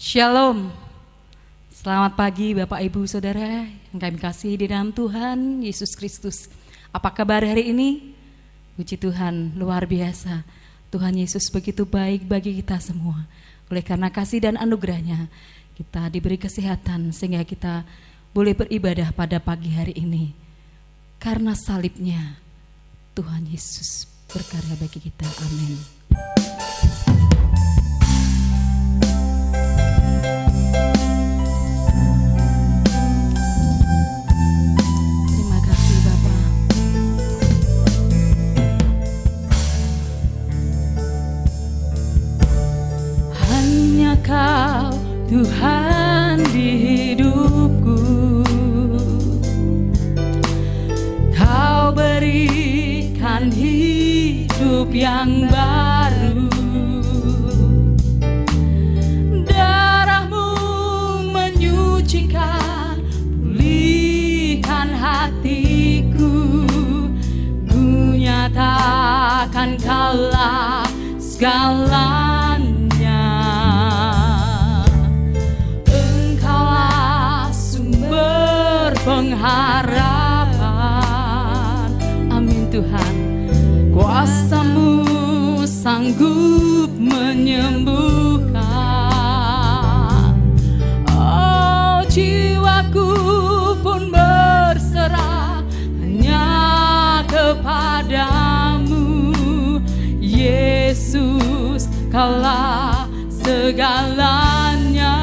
Shalom, selamat pagi Bapak Ibu Saudara yang kami kasih di dalam Tuhan Yesus Kristus. Apa kabar hari ini? Puji Tuhan, luar biasa. Tuhan Yesus begitu baik bagi kita semua. Oleh karena kasih dan anugerahnya, kita diberi kesehatan sehingga kita boleh beribadah pada pagi hari ini. Karena salibnya, Tuhan Yesus berkarya bagi kita. Amin. Kau Tuhan di hidupku, Kau berikan hidup yang baru. Darah-Mu menyucikan, pulihkan hatiku. Ku nyatakan Kaulah segalanya. Pengharapan, amin Tuhan. Kuasa-Mu sanggup menyembuhkan. Oh, jiwaku pun berserah hanya kepadamu. Yesus, Kaulah segalanya.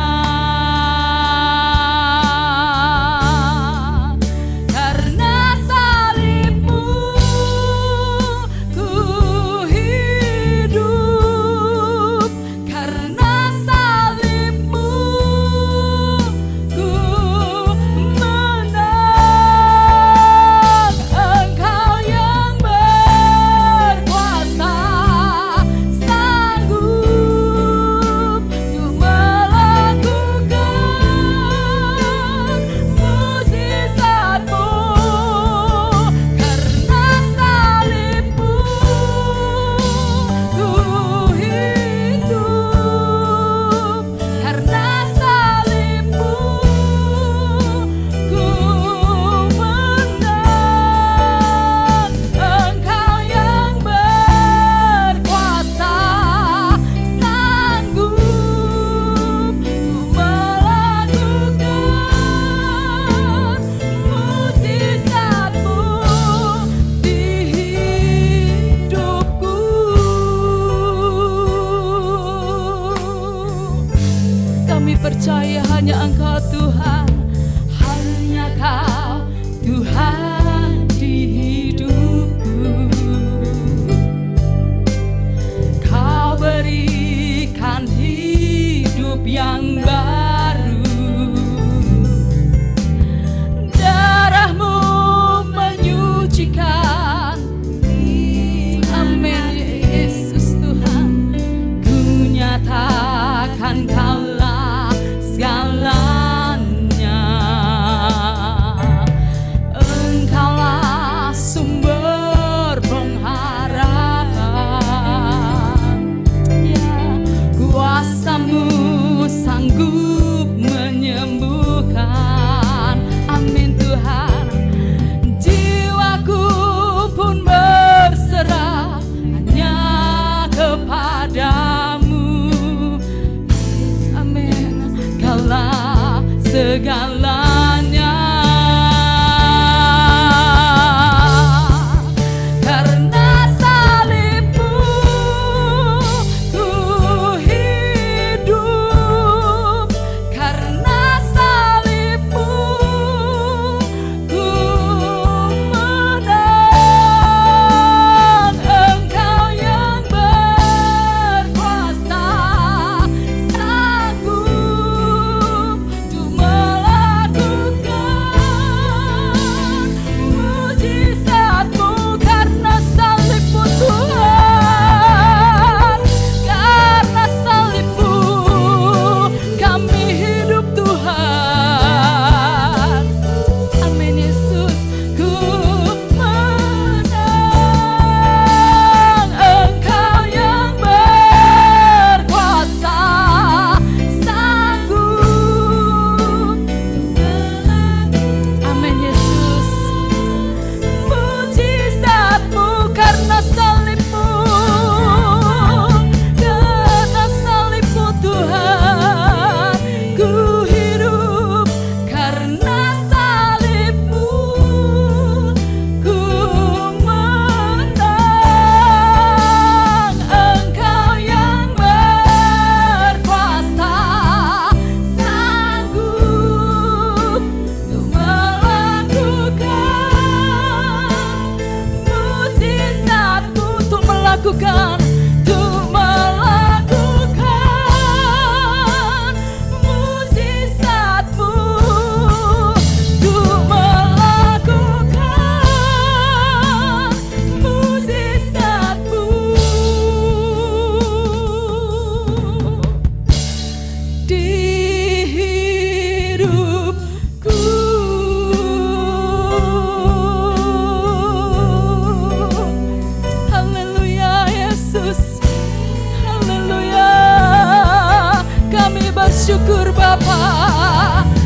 Percaya hanya Engkau Tuhan, hanya Kau Tuhan di hidupku. Kau berikan hidup yang baru. Darah-Mu menyucikan. Amin Yesus Tuhan. Ku nyatakan Kaulah segalanya. segalanya. Karena salibmu ku hidup, karena salibmu ku menang. Engkau yang berkuasa, sanggup untuk melakukan mujizat-Mu. Karena salib-Mu Tuhan, karena salib-Mu kami hidup Tuhan. Amin Yesus, ku menang. Engkau yang berkuasa, sanggup. Amin Yesus, mujizat-Mu karena salib-Mu, karena salib-Mu Tuhan, ku hidup. Karena salib-Mu ku menang. Engkau yang berkuasa, sanggup untuk melakukan mujizat-Mu, untuk melakukan mujizat-Mu, untuk melakukan mujizat-Mu di hidupku. Haleluya Yesus, haleluya. Kami bersyukur Bapa,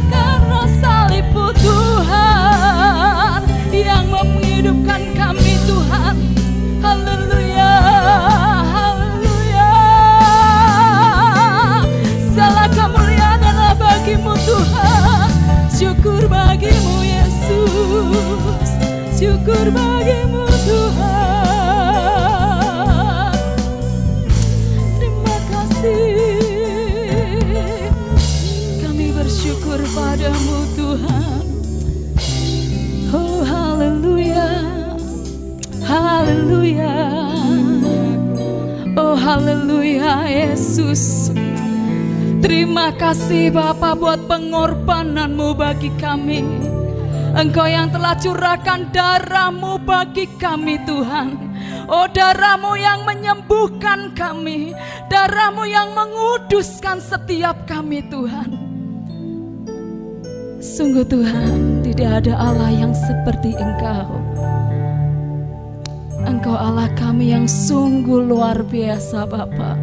karena salib-Mu Tuhan yang menghidupkan kami Tuhan. Haleluya, haleluya. Segala kemuliaan adalah bagi-Mu Tuhan. Syukur bagi-Mu Yesus, syukur bagi-Mu Tuhan. Terima kasih, kami bersyukur padamu Tuhan. Oh haleluya, haleluya. Oh haleluya Yesus. Terima kasih Bapa buat pengorbanan-Mu bagi kami. Engkau yang telah curahkan darah-Mu bagi kami Tuhan. Oh darah-Mu yang menyembuhkan kami, darah-Mu yang menguduskan setiap kami Tuhan. Sungguh Tuhan, tidak ada Allah yang seperti Engkau. Engkau Allah kami yang sungguh luar biasa Bapa.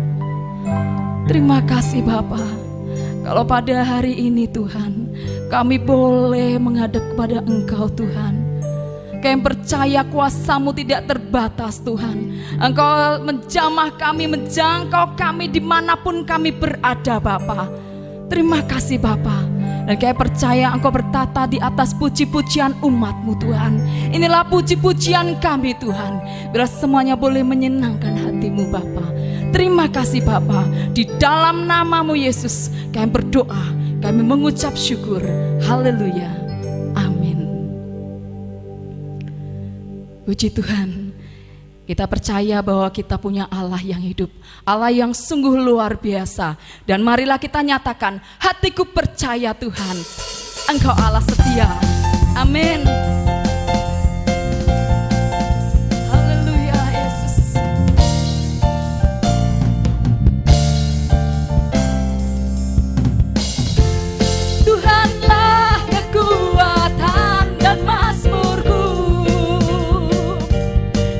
Terima kasih Bapa. Kalau pada hari ini Tuhan, kami boleh menghadap kepada Engkau Tuhan. Kami percaya kuasa-Mu tidak terbatas Tuhan. Engkau menjamah kami, menjangkau kami dimanapun kami berada Bapa. Terima kasih Bapa. Dan kami percaya Engkau bertata di atas puji-pujian umat-Mu Tuhan. Inilah puji-pujian kami Tuhan. Biar semuanya boleh menyenangkan hati-Mu Bapa. Terima kasih Bapa. Di dalam nama-Mu Yesus kami berdoa, kami mengucap syukur. Haleluya. Amin. Puji Tuhan. Kita percaya bahwa kita punya Allah yang hidup, Allah yang sungguh luar biasa. Dan marilah kita nyatakan, hatiku percaya Tuhan, Engkau Allah setia. Amin. Haleluya Yesus. Tuhanlah kekuatan dan mazmurku,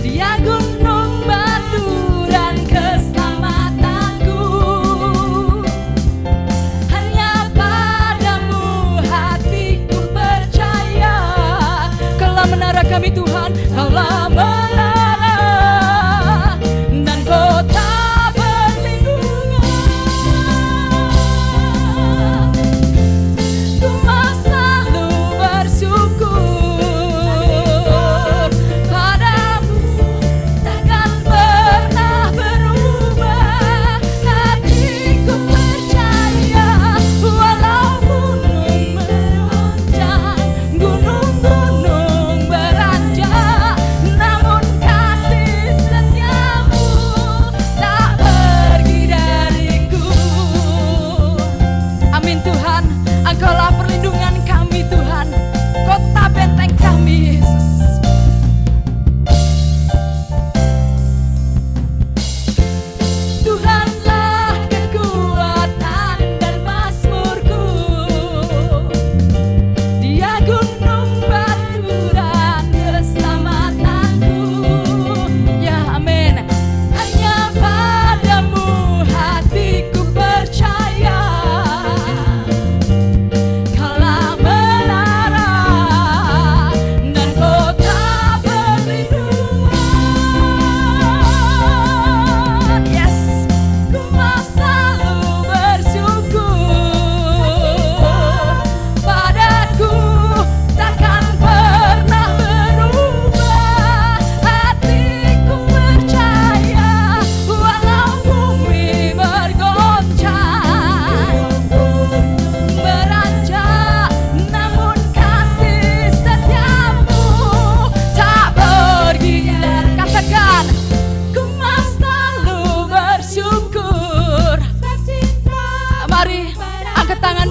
Dia gunung batu dan keselamatanku. Hanya padamu hatiku percaya,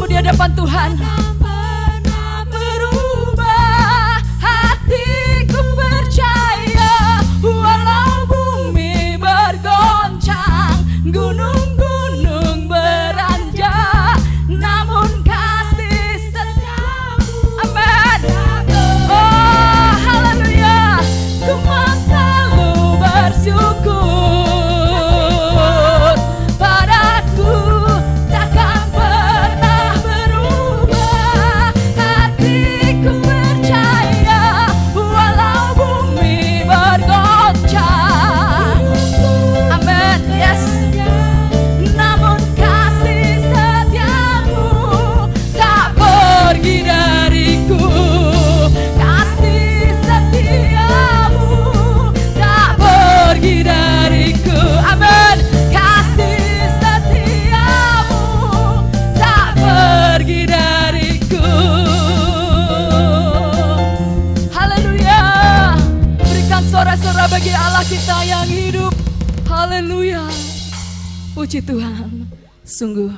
di hadapan Tuhan. Berubah hatiku percaya, walau bumi bergoncang, gunung-gunung beranjak, namun kasih setiamu. Amin. Oh haleluya, ku mau selalu bersyukur, padaku takkan pernah berubah. Hatiku percaya, walau bumi bergoncang. Amin. Yes. Namun kasih setiamu tak pergi dariku. Kasih setiamu tak pergi dariku. Amin. Kasih setiamu tak pergi dariku. Haleluya. Berikan sorak-sorai bagi Allah kita yang hidup. Haleluya. Puji Tuhan. Sungguh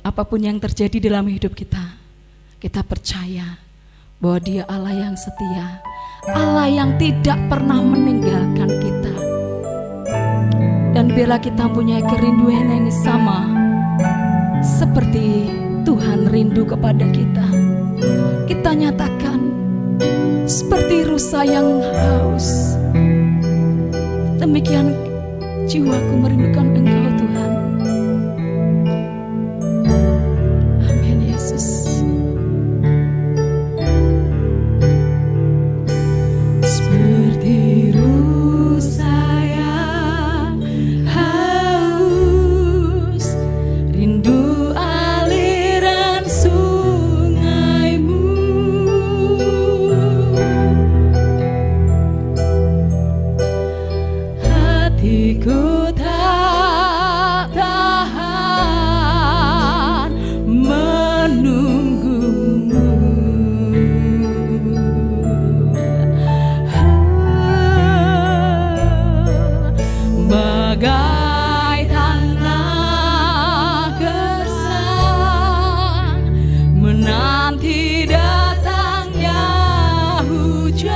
apapun yang terjadi dalam hidup kita, kita percaya bahwa Dia Allah yang setia, Allah yang tidak pernah meninggalkan kita. Dan bila kita punya kerinduan yang sama seperti Tuhan rindu kepada kita, kita nyatakan seperti rusa yang haus, demikian jiwaku merindukan Engkau Tuhan. Amin Yesus. Seperti rusa yang haus, rindu aliran sungaimu. Hatiku tak tahan menunggumu. Bagai tanah gersang menanti datangnya hujan,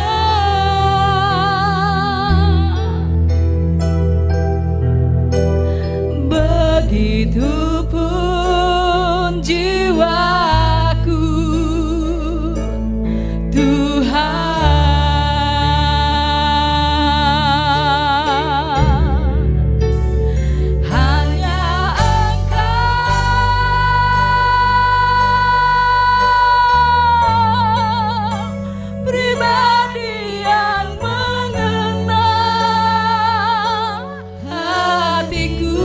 begitupun jiwaku Tuhan. Hanya Engkau pribadi yang mengenal hatiku.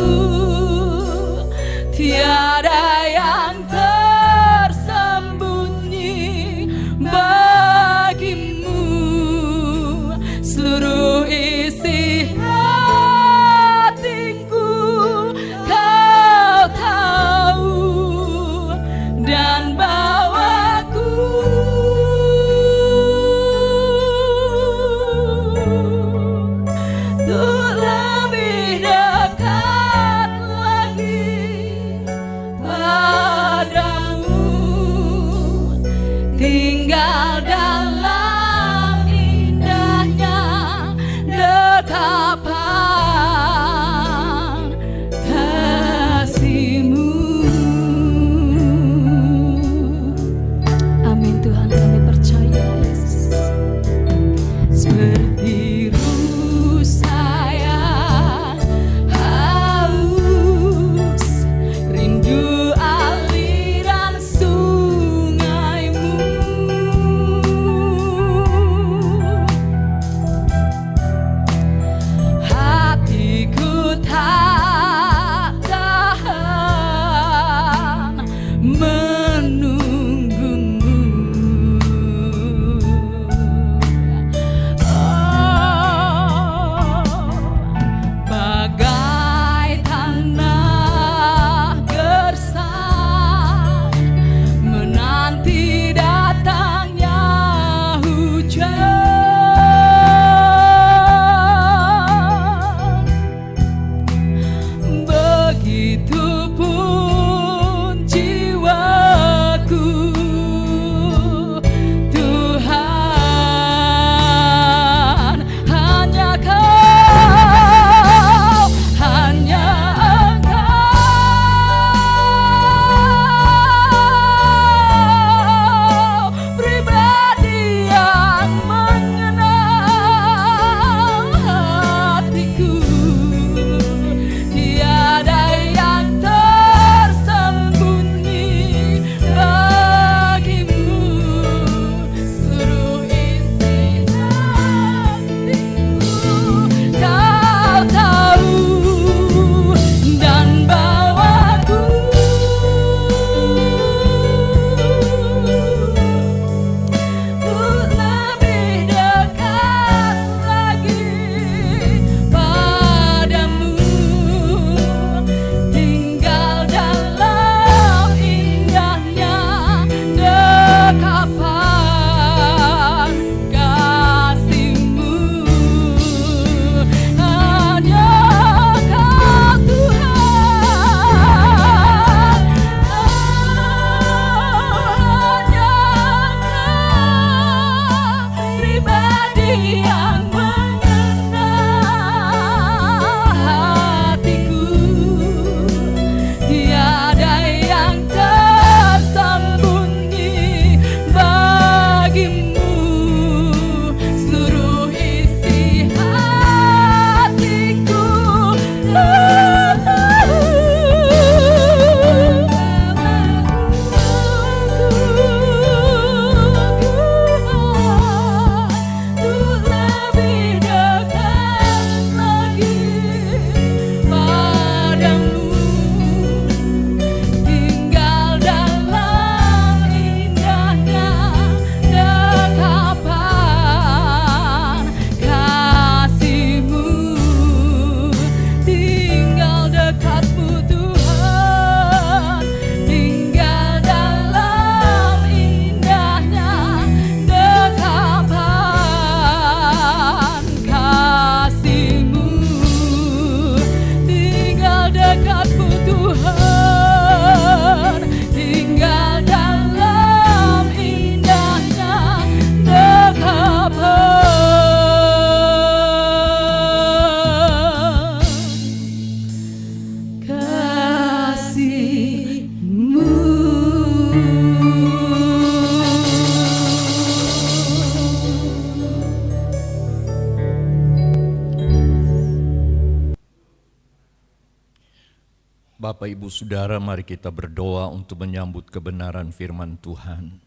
Bapak, Ibu, Saudara, mari kita berdoa untuk menyambut kebenaran firman Tuhan.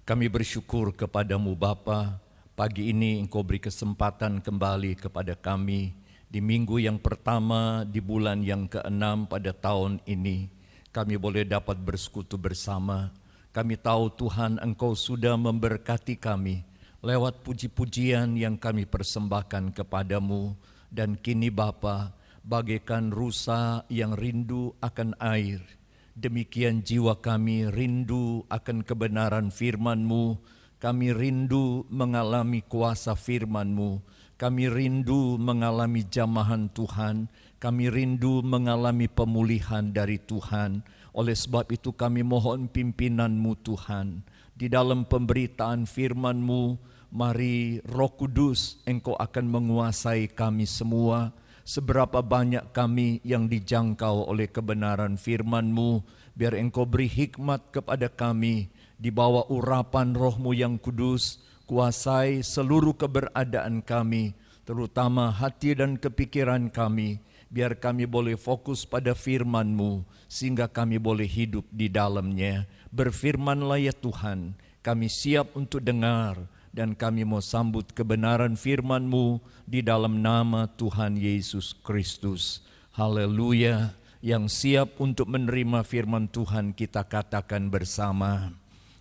Kami bersyukur kepadamu Bapa, pagi ini Engkau beri kesempatan kembali kepada kami di minggu yang pertama di bulan yang ke-6 pada tahun ini. Kami boleh dapat bersekutu bersama. Kami tahu Tuhan Engkau sudah memberkati kami lewat puji-pujian yang kami persembahkan kepadamu. Dan kini Bapa, bagaikan rusa yang rindu akan air, demikian jiwa kami rindu akan kebenaran firman-Mu. Kami rindu mengalami kuasa firman-Mu. Kami rindu mengalami jamahan Tuhan. Kami rindu mengalami pemulihan dari Tuhan. Oleh sebab itu kami mohon pimpinan-Mu Tuhan. Di dalam pemberitaan firman-Mu, mari Roh Kudus Engkau akan menguasai kami semua. Seberapa banyak kami yang dijangkau oleh kebenaran firman-Mu, biar Engkau beri hikmat kepada kami, di bawah urapan Roh-Mu yang kudus, kuasai seluruh keberadaan kami, terutama hati dan kepikiran kami, biar kami boleh fokus pada firman-Mu, sehingga kami boleh hidup di dalamnya. Berfirmanlah ya Tuhan, kami siap untuk dengar, dan kami mau sambut kebenaran firman-Mu di dalam nama Tuhan Yesus Kristus. Haleluya. Yang siap untuk menerima firman Tuhan kita katakan bersama.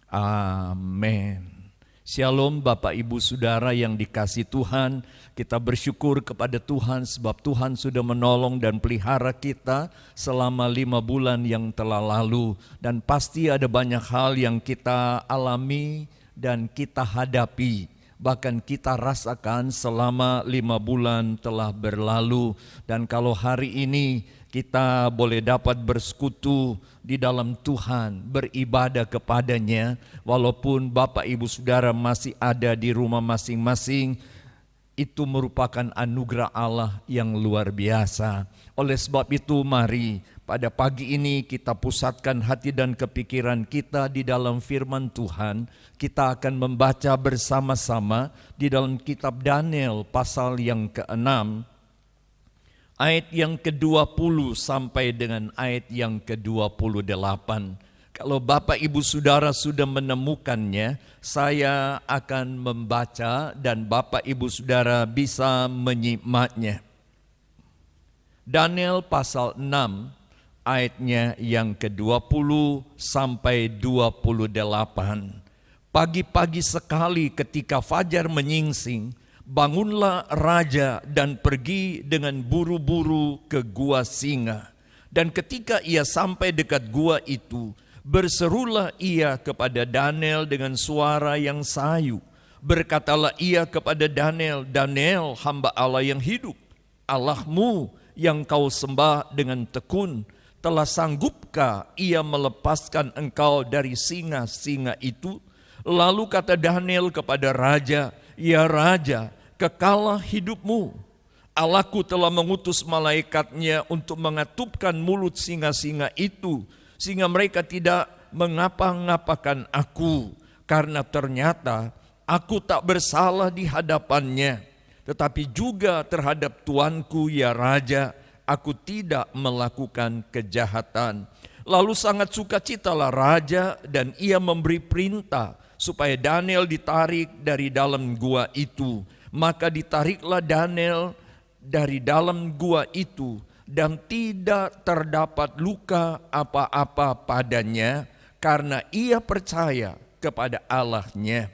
Amin. Shalom Bapak Ibu Saudara yang dikasihi Tuhan. Kita bersyukur kepada Tuhan sebab Tuhan sudah menolong dan pelihara kita selama 5 bulan yang telah lalu. Dan pasti ada banyak hal yang kita alami dan kita hadapi, bahkan kita rasakan selama 5 bulan telah berlalu. Dan kalau hari ini kita boleh dapat bersekutu di dalam Tuhan, beribadah kepadanya, walaupun Bapak Ibu Saudara masih ada di rumah masing-masing, itu merupakan anugerah Allah yang luar biasa. Oleh sebab itu mari pada pagi ini kita pusatkan hati dan kepikiran kita di dalam firman Tuhan. Kita akan membaca bersama-sama di dalam kitab Daniel pasal yang ke-6, ayat yang ke-20 sampai dengan ayat yang ke-28. Kalau Bapak Ibu Saudara sudah menemukannya, saya akan membaca dan Bapak Ibu Saudara bisa menyimaknya. Daniel pasal 6 ayatnya yang ke-20 sampai 28. Pagi-pagi sekali ketika fajar menyingsing, bangunlah raja dan pergi dengan buru-buru ke gua singa. Dan ketika ia sampai dekat gua itu, berserulah ia kepada Daniel dengan suara yang sayu. Berkatalah ia kepada Daniel, Daniel, hamba Allah yang hidup, Allahmu yang kau sembah dengan tekun, telah sanggupkah ia melepaskan engkau dari singa-singa itu? Lalu kata Daniel kepada raja, ya raja, kekalah hidupmu. Allahku telah mengutus malaikatnya untuk mengatupkan mulut singa-singa itu, sehingga mereka tidak mengapa-ngapakan aku, karena ternyata aku tak bersalah di hadapannya, tetapi juga terhadap tuanku ya raja, aku tidak melakukan kejahatan. Lalu sangat sukacitalah raja dan ia memberi perintah supaya Daniel ditarik dari dalam gua itu. Maka ditariklah Daniel dari dalam gua itu dan tidak terdapat luka apa-apa padanya karena ia percaya kepada Allahnya.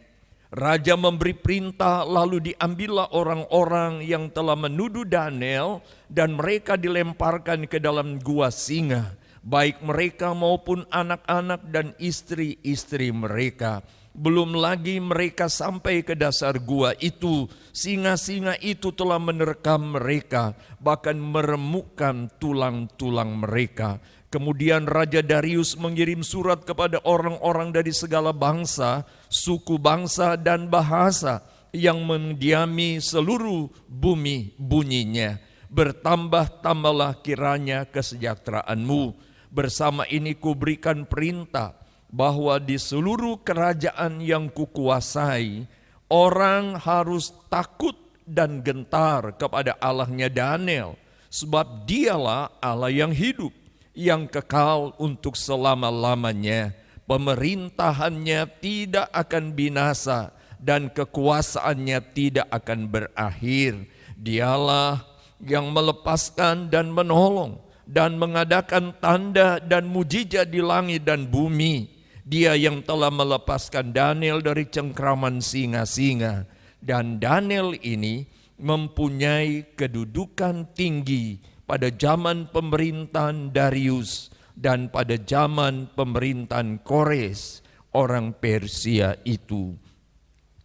Raja memberi perintah, lalu diambillah orang-orang yang telah menuduh Daniel dan mereka dilemparkan ke dalam gua singa, baik mereka maupun anak-anak dan istri-istri mereka. Belum lagi mereka sampai ke dasar gua itu, singa-singa itu telah menerkam mereka, bahkan meremukkan tulang-tulang mereka. Kemudian Raja Darius mengirim surat kepada orang-orang dari segala bangsa, suku bangsa dan bahasa yang mendiami seluruh bumi bunyinya. Bertambah-tambahlah kiranya kesejahteraanmu. Bersama ini kuberikan perintah bahwa di seluruh kerajaan yang kukuasai, orang harus takut dan gentar kepada Allahnya Daniel, sebab dialah Allah yang hidup, yang kekal untuk selama-lamanya. Pemerintahannya tidak akan binasa dan kekuasaannya tidak akan berakhir. Dialah yang melepaskan dan menolong dan mengadakan tanda dan mujizat di langit dan bumi. Dia yang telah melepaskan Daniel dari cengkraman singa-singa. Dan Daniel ini mempunyai kedudukan tinggi pada zaman pemerintahan Darius dan pada zaman pemerintahan Kores, orang Persia itu.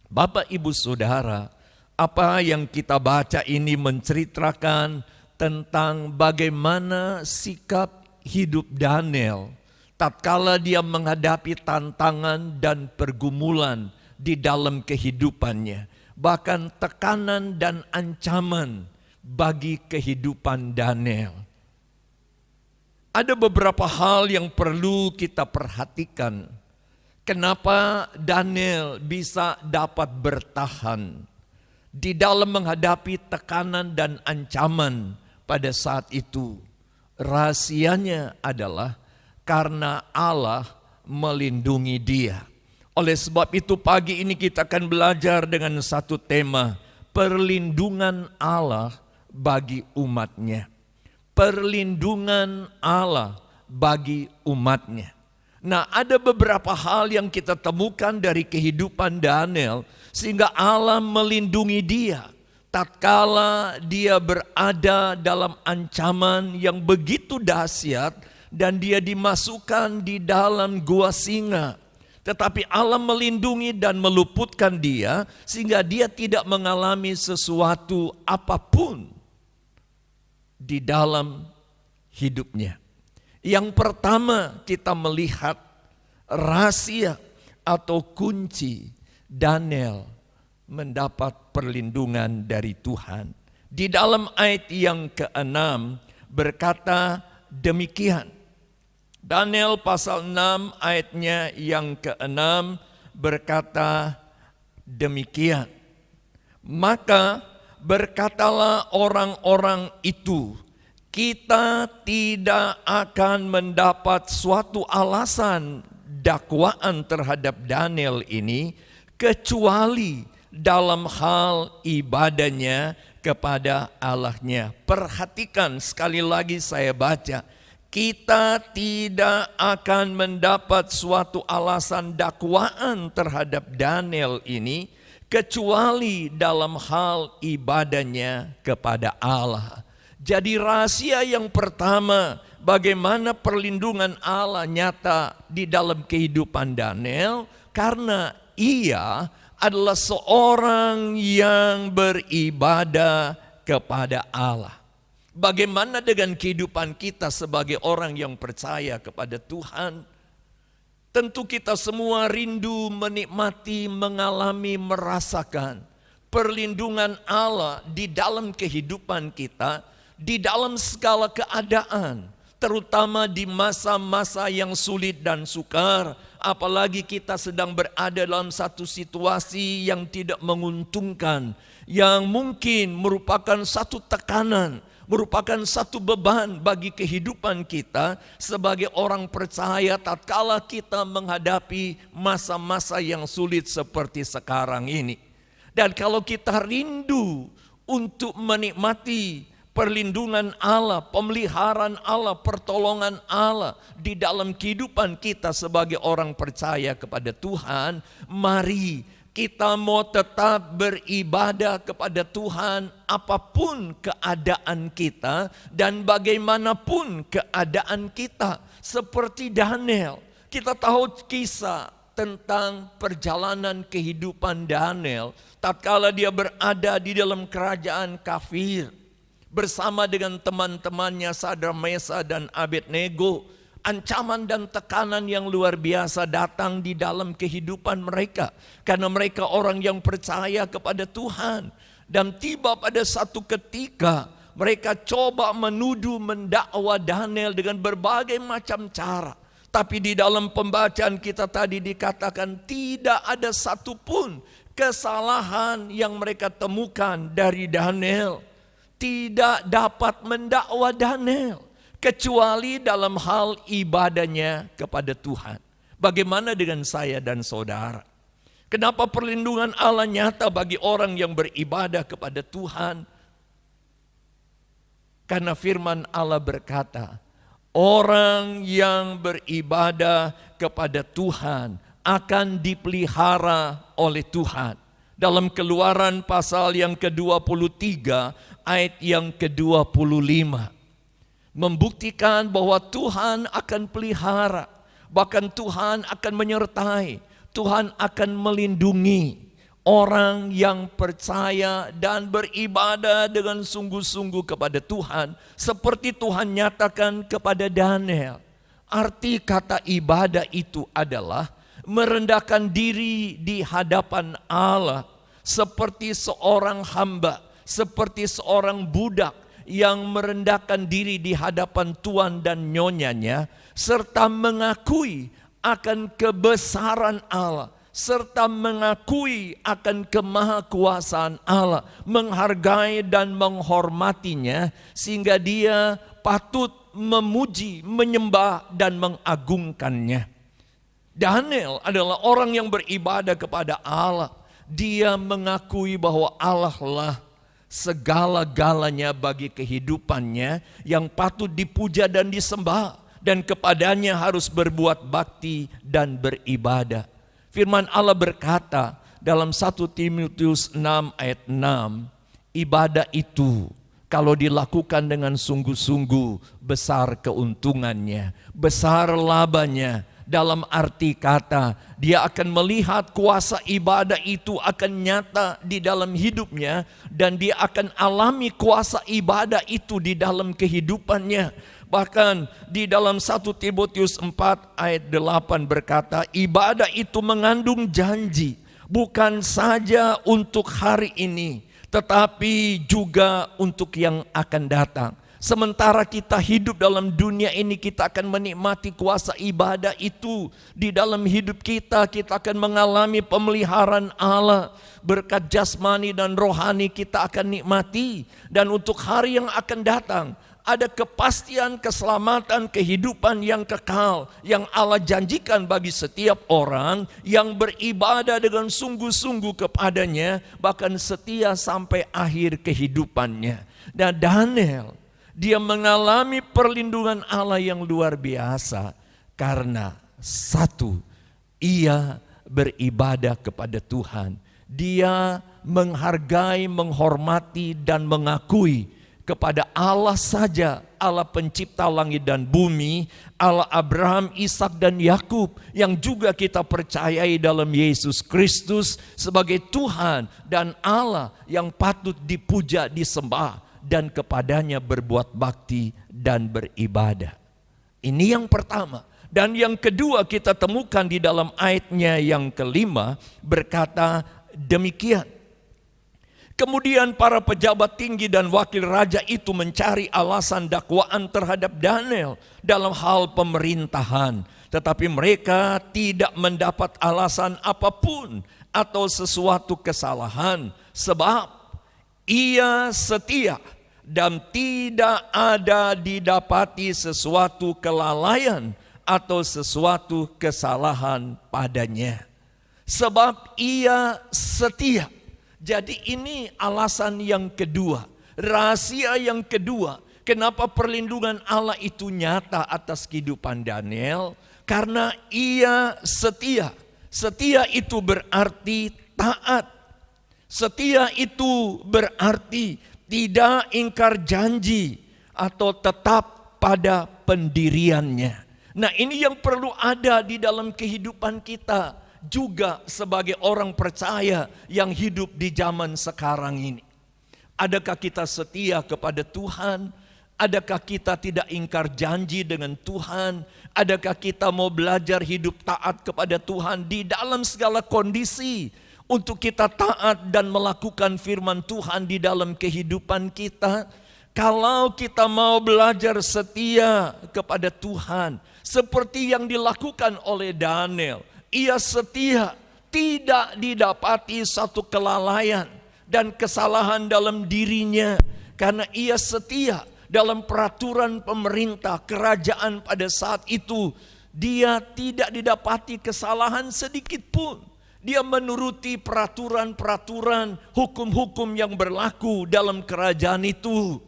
Bapak, Ibu, Saudara, apa yang kita baca ini menceritakan tentang bagaimana sikap hidup Daniel tatkala dia menghadapi tantangan dan pergumulan di dalam kehidupannya, bahkan tekanan dan ancaman bagi kehidupan Daniel. Ada beberapa hal yang perlu kita perhatikan. Kenapa Daniel bisa dapat bertahan di dalam menghadapi tekanan dan ancaman pada saat itu? Rahasianya adalah karena Allah melindungi dia. Oleh sebab itu pagi ini kita akan belajar dengan satu tema, perlindungan Allah bagi umatnya. Perlindungan Allah bagi umatnya. Nah, ada beberapa hal yang kita temukan dari kehidupan Daniel sehingga Allah melindungi dia tatkala dia berada dalam ancaman yang begitu dahsyat dan dia dimasukkan di dalam gua singa. Tetapi Allah melindungi dan meluputkan dia sehingga dia tidak mengalami sesuatu apapun di dalam hidupnya. Yang pertama kita melihat rahasia atau kunci Daniel mendapat perlindungan dari Tuhan. Di dalam ayat yang ke-6 berkata demikian. Daniel pasal 6 ayatnya yang ke-6 berkata demikian. Maka berkatalah orang-orang itu, kita tidak akan mendapat suatu alasan dakwaan terhadap Daniel ini kecuali dalam hal ibadahnya kepada Allahnya. Perhatikan sekali lagi saya baca. Kita tidak akan mendapat suatu alasan dakwaan terhadap Daniel ini kecuali dalam hal ibadahnya kepada Allah. Jadi rahasia yang pertama, bagaimana perlindungan Allah nyata di dalam kehidupan Daniel, karena ia adalah seorang yang beribadah kepada Allah. Bagaimana dengan kehidupan kita sebagai orang yang percaya kepada Tuhan? Tentu kita semua rindu menikmati, mengalami, merasakan perlindungan Allah di dalam kehidupan kita, di dalam segala keadaan, terutama di masa-masa yang sulit dan sukar, apalagi kita sedang berada dalam satu situasi yang tidak menguntungkan, yang mungkin merupakan satu tekanan, merupakan satu beban bagi kehidupan kita sebagai orang percaya tatkala kita menghadapi masa-masa yang sulit seperti sekarang ini. Dan kalau kita rindu untuk menikmati perlindungan Allah, pemeliharaan Allah, pertolongan Allah di dalam kehidupan kita sebagai orang percaya kepada Tuhan, mari kita mau tetap beribadah kepada Tuhan apapun keadaan kita dan bagaimanapun keadaan kita. Seperti Daniel, kita tahu kisah tentang perjalanan kehidupan Daniel tatkala dia berada di dalam kerajaan kafir bersama dengan teman-temannya Sadrak, Mesakh, dan Abednego. Ancaman dan tekanan yang luar biasa datang di dalam kehidupan mereka karena mereka orang yang percaya kepada Tuhan. Dan tiba pada satu ketika mereka coba menuduh, mendakwa Daniel dengan berbagai macam cara. Tapi di dalam pembacaan kita tadi dikatakan tidak ada satupun kesalahan yang mereka temukan dari Daniel. Tidak dapat mendakwa Daniel. kecuali dalam hal ibadahnya kepada Tuhan. Bagaimana dengan saya dan saudara? Kenapa perlindungan Allah nyata bagi orang yang beribadah kepada Tuhan? Karena firman Allah berkata, orang yang beribadah kepada Tuhan akan dipelihara oleh Tuhan. Dalam Keluaran pasal yang ke-23 ayat yang ke-25. Membuktikan bahwa Tuhan akan pelihara, bahkan Tuhan akan menyertai, Tuhan akan melindungi orang yang percaya dan beribadah dengan sungguh-sungguh kepada Tuhan, seperti Tuhan nyatakan kepada Daniel. Arti kata ibadah itu adalah merendahkan diri di hadapan Allah, seperti seorang hamba, seperti seorang budak yang merendahkan diri di hadapan tuan dan nyonyanya, serta mengakui akan kebesaran Allah, serta mengakui akan kemahakuasaan Allah, menghargai dan menghormatinya, sehingga dia patut memuji, menyembah dan mengagungkannya. Daniel adalah orang yang beribadah kepada Allah. Dia mengakui bahwa Allah lah segala-galanya bagi kehidupannya, yang patut dipuja dan disembah, dan kepadanya harus berbuat bakti dan beribadah. Firman Allah berkata dalam 1 Timotius 6 ayat 6, ibadah itu kalau dilakukan dengan sungguh-sungguh besar keuntungannya, besar labanya. Dalam arti kata, dia akan melihat kuasa ibadah itu akan nyata di dalam hidupnya, dan dia akan alami kuasa ibadah itu di dalam kehidupannya. Bahkan di dalam 1 Timotius 4 ayat 8 berkata, ibadah itu mengandung janji, bukan saja untuk hari ini, tetapi juga untuk yang akan datang. Sementara kita hidup dalam dunia ini, kita akan menikmati kuasa ibadah itu. Di dalam hidup kita, kita akan mengalami pemeliharaan Allah. Berkat jasmani dan rohani kita akan nikmati. Dan untuk hari yang akan datang, ada kepastian keselamatan kehidupan yang kekal, yang Allah janjikan bagi setiap orang yang beribadah dengan sungguh-sungguh kepadanya, bahkan setia sampai akhir kehidupannya. Dan Daniel, dia mengalami perlindungan Allah yang luar biasa karena satu, ia beribadah kepada Tuhan. Dia menghargai, menghormati dan mengakui kepada Allah saja, Allah pencipta langit dan bumi, Allah Abraham, Ishak dan Yakub, yang juga kita percayai dalam Yesus Kristus sebagai Tuhan dan Allah yang patut dipuja, disembah, dan kepadanya berbuat bakti dan beribadah. Ini yang pertama. Dan yang kedua kita temukan di dalam ayatnya yang kelima berkata demikian. Kemudian para pejabat tinggi dan wakil raja itu mencari alasan dakwaan terhadap Daniel dalam hal pemerintahan. Tetapi mereka tidak mendapat alasan apapun atau sesuatu kesalahan. Sebab ia setia dan tidak ada didapati sesuatu kelalaian atau sesuatu kesalahan padanya. Sebab ia setia. Jadi ini alasan yang kedua, rahasia yang kedua. Kenapa perlindungan Allah itu nyata atas kehidupan Daniel? Karena ia setia. Setia itu berarti taat. Setia itu berarti tidak ingkar janji atau tetap pada pendiriannya. Nah, ini yang perlu ada di dalam kehidupan kita juga sebagai orang percaya yang hidup di zaman sekarang ini. Adakah kita setia kepada Tuhan? Adakah kita tidak ingkar janji dengan Tuhan? Adakah kita mau belajar hidup taat kepada Tuhan di dalam segala kondisi? Untuk kita taat dan melakukan firman Tuhan di dalam kehidupan kita. Kalau kita mau belajar setia kepada Tuhan, seperti yang dilakukan oleh Daniel, ia setia, tidak didapati satu kelalaian dan kesalahan dalam dirinya, karena ia setia dalam peraturan pemerintah, kerajaan pada saat itu, dia tidak didapati kesalahan sedikit pun. Dia menuruti peraturan-peraturan, hukum-hukum yang berlaku dalam kerajaan itu.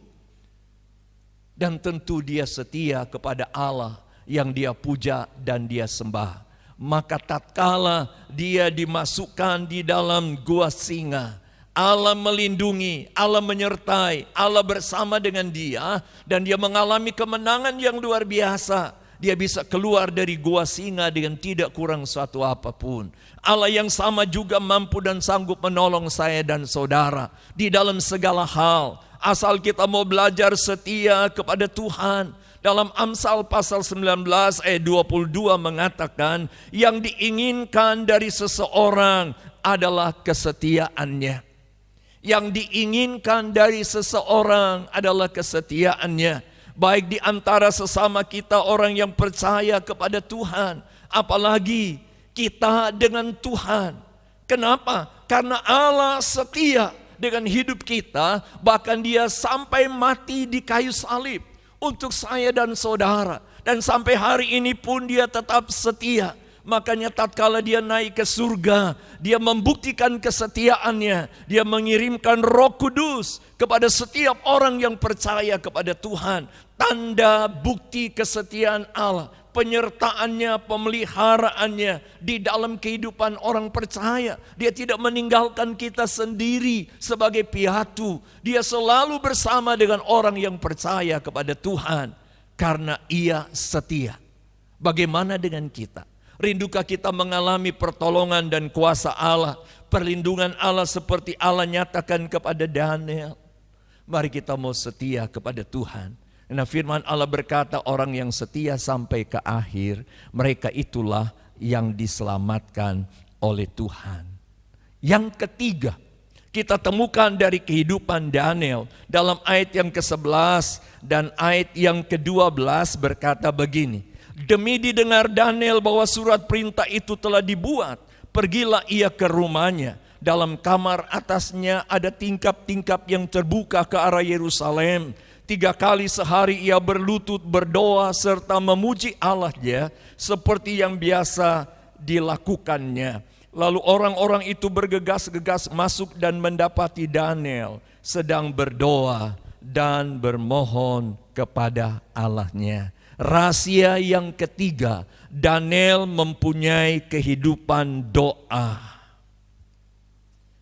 Dan tentu dia setia kepada Allah yang dia puja dan dia sembah. Maka tatkala dia dimasukkan di dalam gua singa, Allah melindungi, Allah menyertai, Allah bersama dengan dia, dan dia mengalami kemenangan yang luar biasa. Dia bisa keluar dari gua singa dengan tidak kurang suatu apapun. Allah yang sama juga mampu dan sanggup menolong saya dan saudara di dalam segala hal. Asal kita mau belajar setia kepada Tuhan. Dalam Amsal pasal 19 ayat 22 mengatakan, yang diinginkan dari seseorang adalah kesetiaannya. Yang diinginkan dari seseorang adalah kesetiaannya. Baik di antara sesama kita orang yang percaya kepada Tuhan, apalagi kita dengan Tuhan. Kenapa? Karena Allah setia dengan hidup kita, bahkan dia sampai mati di kayu salib untuk saya dan saudara. Dan sampai hari ini pun dia tetap setia. Makanya tatkala dia naik ke surga, dia membuktikan kesetiaannya. Dia mengirimkan Roh Kudus kepada setiap orang yang percaya kepada Tuhan. Tanda bukti kesetiaan Allah, penyertaannya, pemeliharaannya di dalam kehidupan orang percaya. Dia tidak meninggalkan kita sendiri sebagai piatu. Dia selalu bersama dengan orang yang percaya kepada Tuhan karena ia setia. Bagaimana dengan kita? Rindukah kita mengalami pertolongan dan kuasa Allah, perlindungan Allah seperti Allah nyatakan kepada Daniel? Mari kita mau setia kepada Tuhan. Karena firman Allah berkata, orang yang setia sampai ke akhir, mereka itulah yang diselamatkan oleh Tuhan. Yang ketiga, kita temukan dari kehidupan Daniel dalam ayat yang ke-11 dan ayat yang ke-12 berkata begini. Demi didengar Daniel bahwa surat perintah itu telah dibuat, pergilah ia ke rumahnya. Dalam kamar atasnya ada tingkap-tingkap yang terbuka ke arah Yerusalem. 3 kali sehari ia berlutut berdoa serta memuji Allahnya seperti yang biasa dilakukannya. Lalu orang-orang itu bergegas-gegas masuk dan mendapati Daniel sedang berdoa dan bermohon kepada Allahnya. Rahasia yang ketiga, Daniel mempunyai kehidupan doa.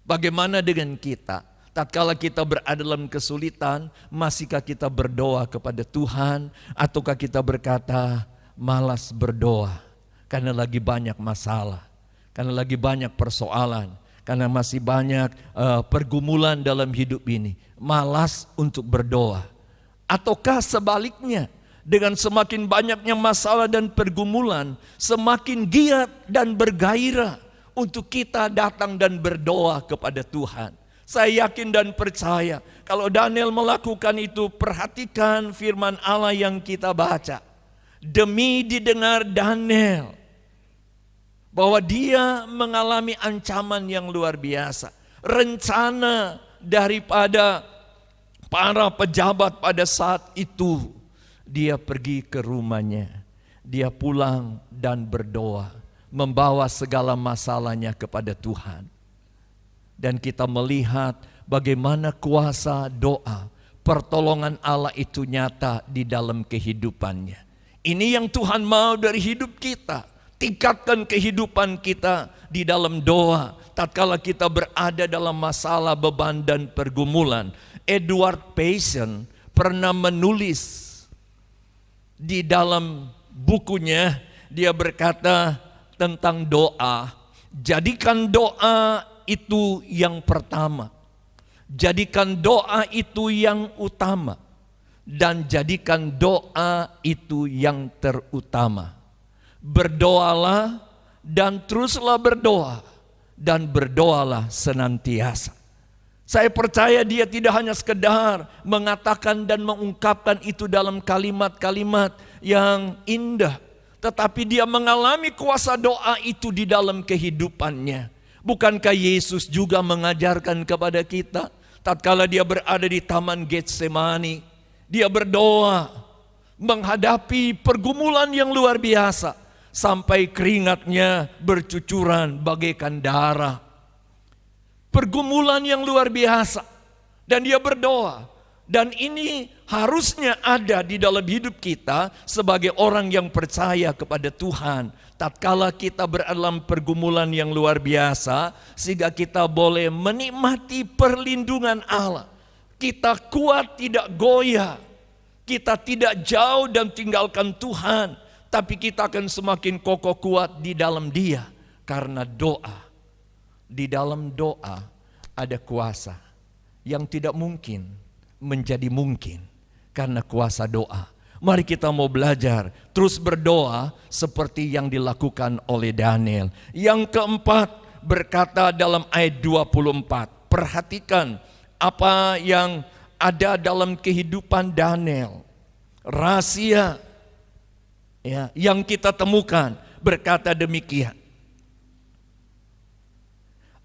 Bagaimana dengan kita? Tatkala kita berada dalam kesulitan, masihkah kita berdoa kepada Tuhan? Ataukah kita berkata, malas berdoa karena lagi banyak masalah, karena lagi banyak persoalan, karena masih banyak pergumulan dalam hidup ini, malas untuk berdoa? Ataukah sebaliknya, dengan semakin banyaknya masalah dan pergumulan, semakin giat dan bergairah untuk kita datang dan berdoa kepada Tuhan? Saya yakin dan percaya kalau Daniel melakukan itu, perhatikan firman Allah yang kita baca. Demi didengar Daniel bahwa dia mengalami ancaman yang luar biasa. Rencana daripada para pejabat pada saat itu, dia pergi ke rumahnya, dia pulang dan berdoa, membawa segala masalahnya kepada Tuhan. Dan kita melihat bagaimana kuasa doa, pertolongan Allah itu nyata di dalam kehidupannya. Ini yang Tuhan mau dari hidup kita. Tingkatkan kehidupan kita di dalam doa. Tatkala kita berada dalam masalah, beban dan pergumulan. Edward Payson pernah menulis di dalam bukunya, dia berkata tentang doa. Jadikan doa itu yang pertama, jadikan doa itu yang utama, dan jadikan doa itu yang terutama. Berdoalah dan teruslah berdoa, dan berdoalah senantiasa. Saya percaya dia tidak hanya sekedar mengatakan dan mengungkapkan itu dalam kalimat-kalimat yang indah, tetapi dia mengalami kuasa doa itu di dalam kehidupannya. Bukankah Yesus juga mengajarkan kepada kita tatkala dia berada di Taman Getsemani, Dia berdoa menghadapi pergumulan yang luar biasa sampai keringatnya bercucuran bagaikan darah. Pergumulan yang luar biasa, dan dia berdoa. Dan ini harusnya ada di dalam hidup kita sebagai orang yang percaya kepada Tuhan. Tatkala kita berada dalam pergumulan yang luar biasa, sehingga kita boleh menikmati perlindungan Allah. Kita kuat tidak goyah, kita tidak jauh dan tinggalkan Tuhan, tapi kita akan semakin kokoh kuat di dalam Dia. Karena doa, di dalam doa ada kuasa yang tidak mungkin menjadi mungkin karena kuasa doa. Mari kita mau belajar terus berdoa seperti yang dilakukan oleh Daniel. Yang keempat, berkata dalam ayat 24. Perhatikan apa yang ada dalam kehidupan Daniel. Rahasia ya, yang kita temukan berkata demikian.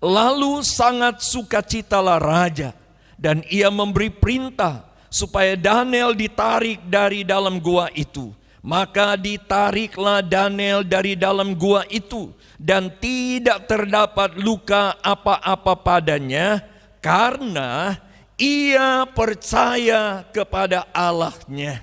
Lalu sangat sukacitalah raja, dan ia memberi perintah supaya Daniel ditarik dari dalam gua itu. Maka ditariklah Daniel dari dalam gua itu, dan tidak terdapat luka apa-apa padanya, karena ia percaya kepada Allahnya.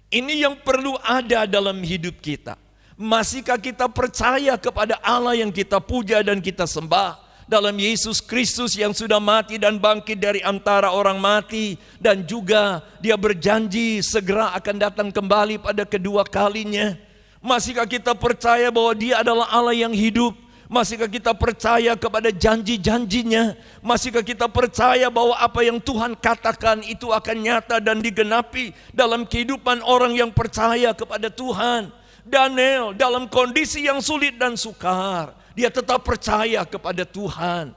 Ini yang perlu ada dalam hidup kita. Masihkah kita percaya kepada Allah yang kita puja dan kita sembah? Dalam Yesus Kristus yang sudah mati dan bangkit dari antara orang mati, dan juga Dia berjanji segera akan datang kembali pada kedua kalinya. Masihkah kita percaya bahwa Dia adalah Allah yang hidup? Masihkah kita percaya kepada janji-janjinya? Masihkah kita percaya bahwa apa yang Tuhan katakan itu akan nyata dan digenapi dalam kehidupan orang yang percaya kepada Tuhan? Daniel dalam kondisi yang sulit dan sukar, dia tetap percaya kepada Tuhan.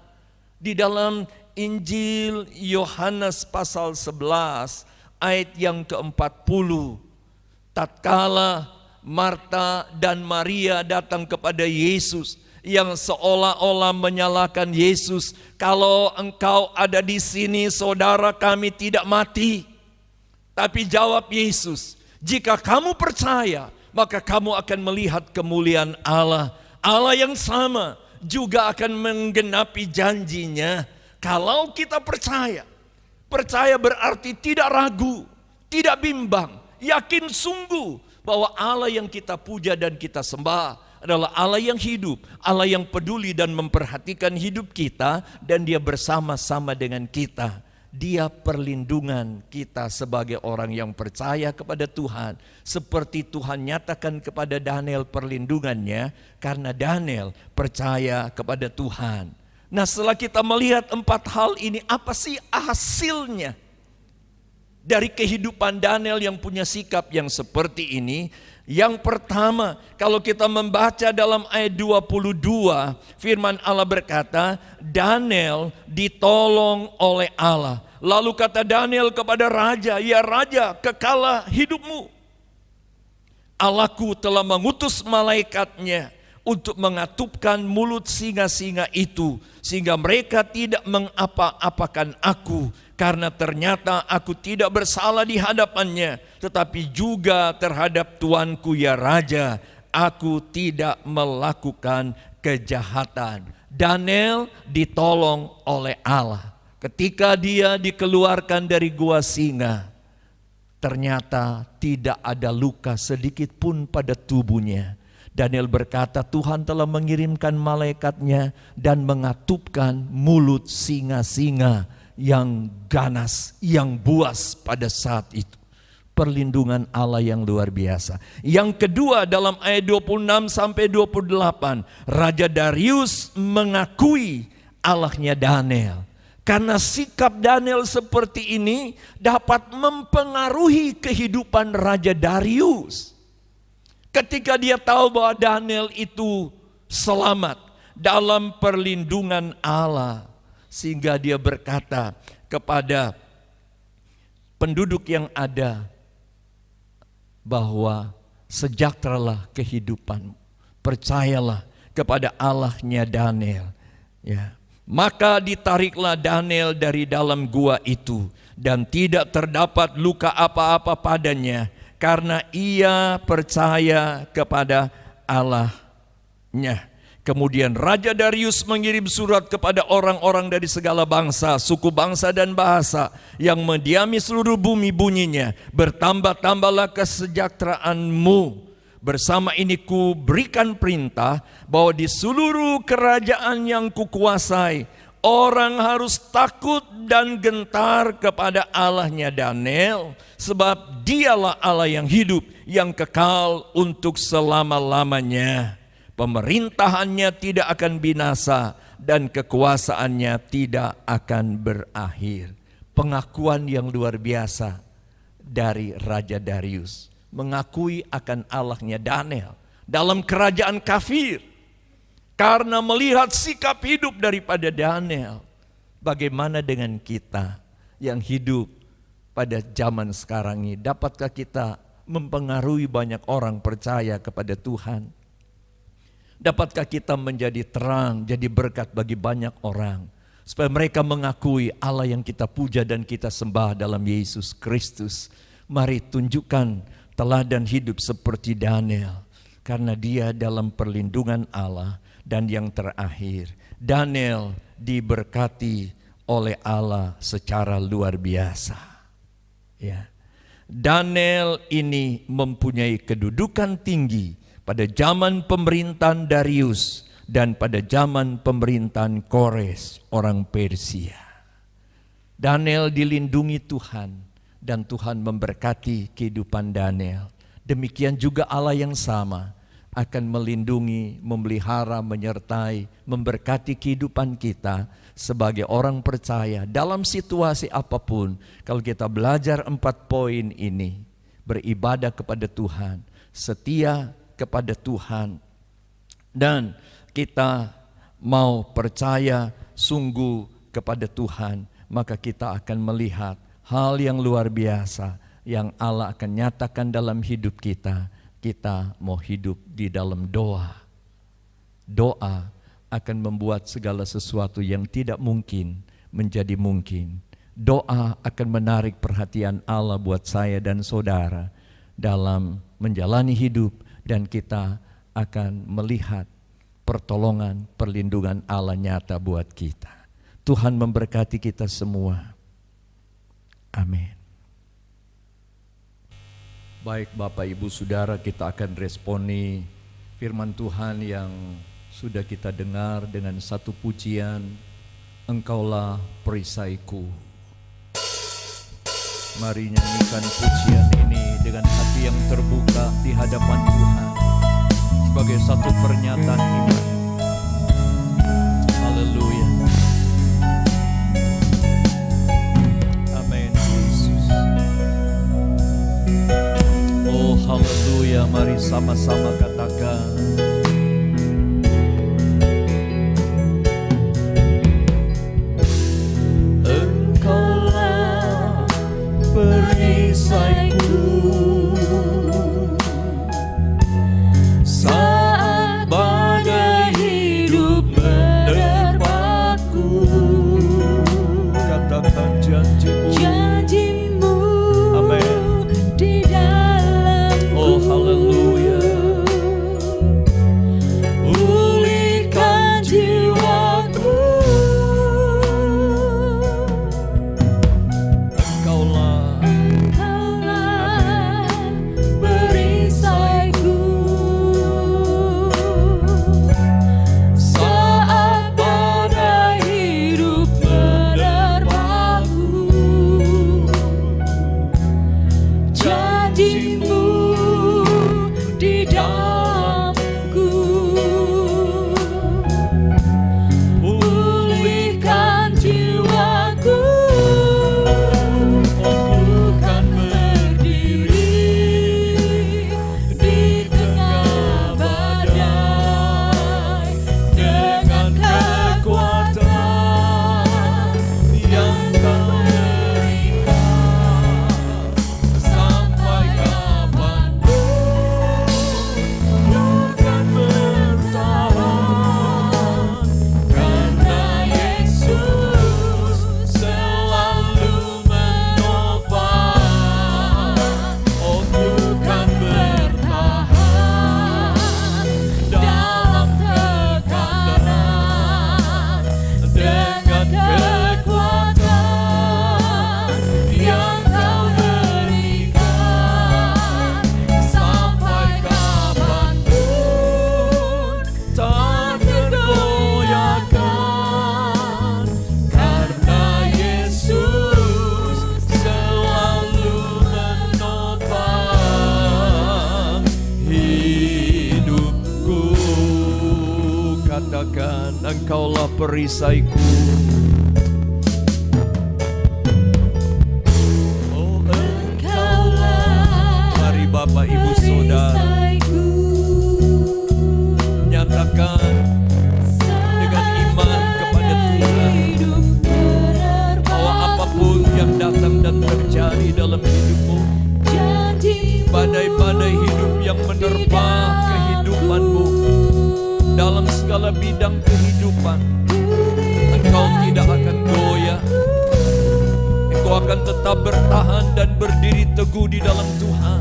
Di dalam Injil Yohanes pasal 11 ayat yang ke-40, tatkala Marta dan Maria datang kepada Yesus yang seolah-olah menyalahkan Yesus, kalau engkau ada di sini saudara kami tidak mati. Tapi jawab Yesus, jika kamu percaya maka kamu akan melihat kemuliaan Allah. Allah yang sama juga akan menggenapi janjinya kalau kita percaya. Percaya berarti tidak ragu, tidak bimbang, yakin sungguh bahwa Allah yang kita puja dan kita sembah adalah Allah yang hidup, Allah yang peduli dan memperhatikan hidup kita, dan Dia bersama-sama dengan kita. Dia perlindungan kita sebagai orang yang percaya kepada Tuhan. Seperti Tuhan nyatakan kepada Daniel perlindungannya karena Daniel percaya kepada Tuhan. Nah, setelah kita melihat 4 hal ini, apa sih hasilnya dari kehidupan Daniel yang punya sikap yang seperti ini? Yang pertama, kalau kita membaca dalam ayat 22, firman Allah berkata, Daniel ditolong oleh Allah. Lalu kata Daniel kepada raja, ya raja, kekalah hidupmu. Allahku telah mengutus malaikatnya untuk mengatupkan mulut singa-singa itu, sehingga mereka tidak mengapa-apakan aku. Karena ternyata aku tidak bersalah di hadapannya, tetapi juga terhadap tuanku ya raja, aku tidak melakukan kejahatan. Daniel ditolong oleh Allah. Ketika dia dikeluarkan dari gua singa, ternyata tidak ada luka sedikit pun pada tubuhnya. Daniel berkata, Tuhan telah mengirimkan malaikatnya dan mengatupkan mulut singa-singa yang ganas, yang buas pada saat itu. Perlindungan Allah yang luar biasa. Yang kedua, dalam ayat 26 sampai 28, Raja Darius mengakui Allahnya Daniel. Karena sikap Daniel seperti ini dapat mempengaruhi kehidupan Raja Darius. Ketika dia tahu bahwa Daniel itu selamat dalam perlindungan Allah, sehingga dia berkata kepada penduduk yang ada bahwa sejahteralah kehidupanmu, percayalah kepada Allahnya Daniel. Ya. Maka ditariklah Daniel dari dalam gua itu, dan tidak terdapat luka apa-apa padanya, karena ia percaya kepada Allahnya. Kemudian Raja Darius mengirim surat kepada orang-orang dari segala bangsa, suku bangsa dan bahasa yang mendiami seluruh bumi, bunyinya, bertambah-tambahlah kesejahteraanmu. Bersama ini ku berikan perintah bahwa di seluruh kerajaan yang kukuasai, orang harus takut dan gentar kepada Allahnya Daniel, sebab dialah Allah yang hidup, yang kekal untuk selama-lamanya. Pemerintahannya tidak akan binasa dan kekuasaannya tidak akan berakhir. Pengakuan yang luar biasa dari Raja Darius, mengakui akan Allahnya Daniel dalam kerajaan kafir. Karena melihat sikap hidup daripada Daniel. Bagaimana dengan kita yang hidup pada zaman sekarang ini? Dapatkah kita mempengaruhi banyak orang percaya kepada Tuhan? Dapatkah kita menjadi terang, jadi berkat bagi banyak orang, supaya mereka mengakui Allah yang kita puja dan kita sembah dalam Yesus Kristus? Mari tunjukkan teladan hidup seperti Daniel, karena dia dalam perlindungan Allah. Dan yang terakhir, Daniel diberkati oleh Allah secara luar biasa. Ya. Daniel ini mempunyai kedudukan tinggi pada zaman pemerintahan Darius dan pada zaman pemerintahan Kores, orang Persia. Daniel dilindungi Tuhan dan Tuhan memberkati kehidupan Daniel. Demikian juga Allah yang sama akan melindungi, memelihara, menyertai, memberkati kehidupan kita sebagai orang percaya dalam situasi apapun. Kalau kita belajar 4 poin ini, beribadah kepada Tuhan, setia kepada Tuhan, dan kita mau percaya sungguh kepada Tuhan, maka kita akan melihat hal yang luar biasa yang Allah akan nyatakan dalam hidup kita. Kita mau hidup di dalam doa. Doa akan membuat segala sesuatu yang tidak mungkin menjadi mungkin. Doa akan menarik perhatian Allah buat saya dan saudara dalam menjalani hidup, dan kita akan melihat pertolongan, perlindungan Allah nyata buat kita. Tuhan memberkati kita semua. Amin. Baik Bapak Ibu Saudara, kita akan responi firman Tuhan yang sudah kita dengar dengan satu pujian, Engkaulah perisaiku. Mari nyanyikan pujian ini dengan hati yang terbuka di hadapan Tuhan sebagai satu pernyataan iman. Haleluya. Amin Yesus. Oh haleluya, mari sama-sama katakan. Engkaulah perisaiku saat badai hidup menerpaku. Katakan janjimu. Amin. Di dalamku. Oh haleluya. Pulihkan jiwaku. Engkaulah perisaiku saat badai hidup menerpaku. Janjimu di dalamku. Pulihkan jiwaku. Aku kan berdiri di tengah badai dengan kekuatan yang Kau berikan. Sampai kapanpun Engkaulah perisaiku. Oh, Engkaulah. Mari Bapak Ibu Saudara nyatakan dengan iman kepada Tuhan bahwa apapun yang datang dan terjadi dalam hidupmu, badai-badai hidup yang menerpa kehidupanmu, dalam segala bidang kehidupan, engkau tidak akan goyah. Engkau akan tetap bertahan dan berdiri teguh di dalam Tuhan.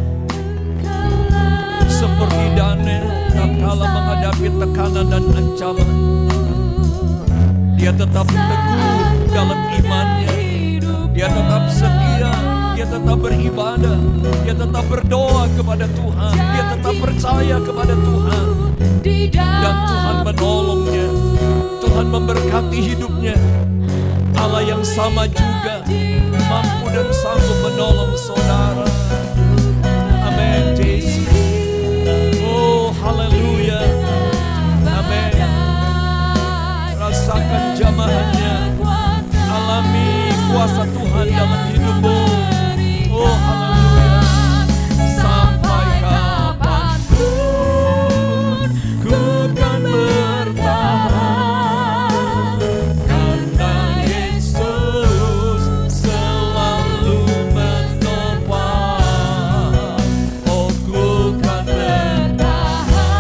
Seperti Daniel tatkala menghadapi tekanan dan ancaman, dia tetap teguh dalam imannya. Dia tetap setia, dia tetap beribadah, dia tetap berdoa kepada Tuhan, dia tetap percaya kepada Tuhan. Dan Tuhan menolongnya, Tuhan memberkati hidupnya. Allah yang sama juga mampu dan sanggup menolong saudara. Amin, Yesus. Oh, haleluya. Amin. Rasakan jamahannya, alami kuasa Tuhan dalam hidupmu. Oh, haleluya. Sampai kapanpun ku kan bertahan, karena Yesus selalu menopang. Oh, ku kan bertahan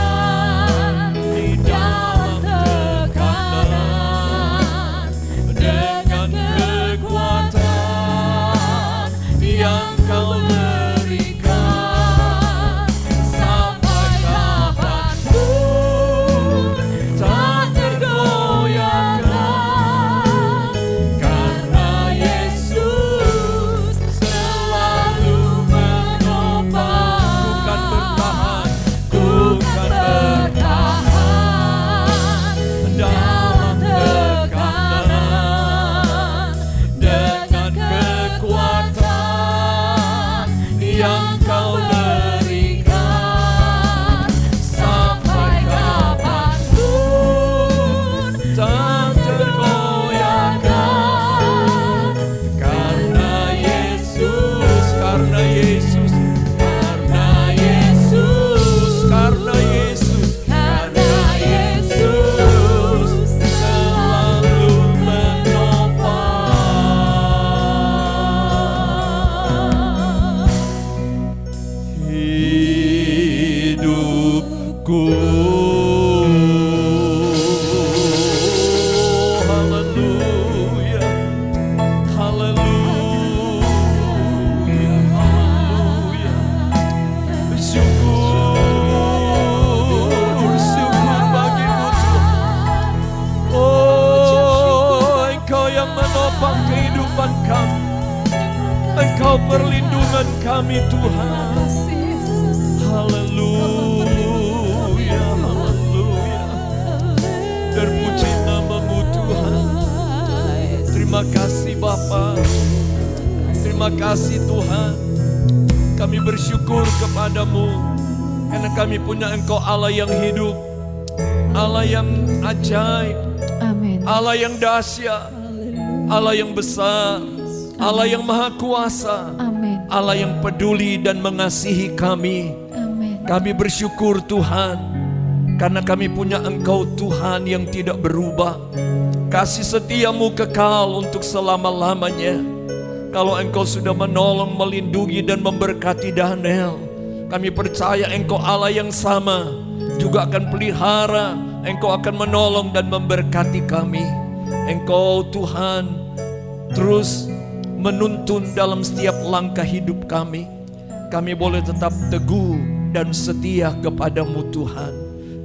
di dalam tekanan dengan kekuatan yang Kau berikan. Sampai kapanpun tak tergoyahkan, karena Yesus selalu menopang. Ku kan bertahan dalam tekanan dengan kekuatan yang Kau berikan. Sampai kapanpun tak tergoyahkan, karena Yesus, karena Yesus, karena Yesus, karena Yesus, karena Yesus selalu menopang hidupku. Haleluya, haleluya, haleluya. Syukur, syukur bagimu Tuhan. Oh, Engkau yang menopang kehidupan kami. Engkau perlindungan kami Tuhan. Haleluya, haleluya. Terpuji nama-Mu Tuhan. Terima kasih Bapa. Terima kasih Tuhan. Kami bersyukur kepada-Mu karena kami punya Engkau Allah yang hidup, Allah yang ajaib, Amin. Allah yang dahsyat, Allah yang besar, Allah yang maha kuasa, Amin. Allah yang peduli dan mengasihi kami. Amin. Kami bersyukur Tuhan, karena kami punya Engkau Tuhan yang tidak berubah. Kasih setia-Mu kekal untuk selama-lamanya. Kalau Engkau sudah menolong, melindungi dan memberkati Daniel, kami percaya Engkau Allah yang sama juga akan pelihara, Engkau akan menolong dan memberkati kami. Engkau Tuhan terus menuntun dalam setiap langkah hidup kami. Kami boleh tetap teguh dan setia kepada-Mu Tuhan.